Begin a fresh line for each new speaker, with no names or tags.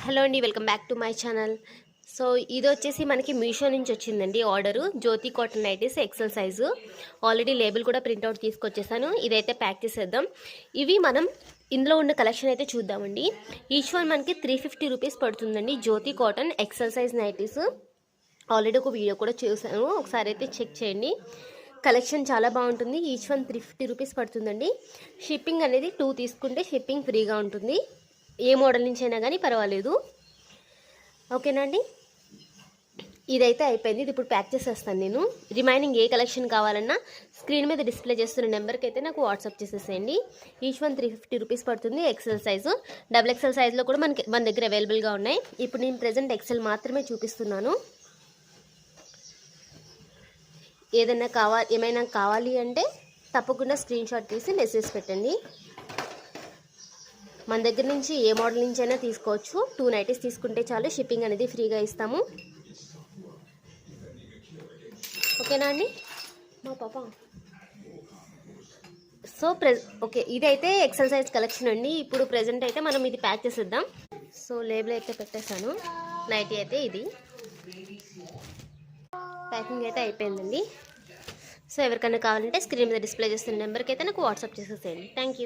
Hello అండి, welcome back to my channel. So ఇది వచ్చేసి మనకి మీషో నుంచి వచ్చిందండి order. Jyothi cotton nighties XL size. Already label కూడా ప్రింట్అవుట్ తీసుకొచ్చేసాను. ఇదైతే ప్యాక్ చేసేద్దాం. ఇవి మనం ఇందులో ఉన్న కలెక్షన్ అయితే చూద్దామండి. ఈచ్ వన్ మనకి 350 రూపీస్ పడుతుందండి. Jyothi cotton XL size nighties. Already ఒక వీడియో కూడా చూసాను, ఒకసారి అయితే చెక్ చేయండి. కలెక్షన్ చాలా బాగుంటుంది. ఈచ్ వన్ 350 రూపీస్ పడుతుందండి. షిప్పింగ్ అనేది 2 తీసుకుంటే షిప్పింగ్ ఫ్రీగా ఉంటుంది. ఏ మోడల్ నుంచి అయినా కానీ పర్వాలేదు. ఓకేనా అండి, ఇదైతే అయిపోయింది. ఇది ఇప్పుడు ప్యాక్ చేసేస్తాను నేను. రిమైనింగ్ ఏ కలెక్షన్ కావాలన్నా స్క్రీన్ మీద డిస్ప్లే చేస్తున్న నెంబర్కి అయితే నాకు వాట్సాప్ చేసేసేయండి. ఈచ్ వన్ 350 రూపీస్ పడుతుంది. ఎక్సెల్ సైజు, డబుల్ ఎక్సెల్ సైజులో కూడా మన దగ్గర అవైలబుల్గా ఉన్నాయి. ఇప్పుడు నేను ప్రెజెంట్ ఎక్సెల్ మాత్రమే చూపిస్తున్నాను. ఏమైనా కావాలి అంటే తప్పకుండా స్క్రీన్ షాట్ తీసి మెసేజ్ పెట్టండి. మన దగ్గర నుంచి ఏ మోడల్ నుంచి అయినా తీసుకోవచ్చు. 2 నైటీస్ తీసుకుంటే చాలు, షిప్పింగ్ అనేది ఫ్రీగా ఇస్తాము. ఓకేనా అండి మా పాప. సో ఓకే, ఇదైతే ఎక్సెల్ సైజ్ కలెక్షన్ అండి. ఇప్పుడు ప్రెజెంట్ అయితే మనం ఇది ప్యాక్ చేసేద్దాం. సో లేబుల్ అయితే పెట్టేశాను. నైటీ అయితే ఇది ప్యాకింగ్ అయితే అయిపోయిందండి. సో ఎవరికైనా కావాలంటే స్క్రీన్ మీద డిస్ప్లే చేస్తున్న నెంబర్కి అయితే నాకు వాట్సాప్ చేసేసేయండి. Thank you.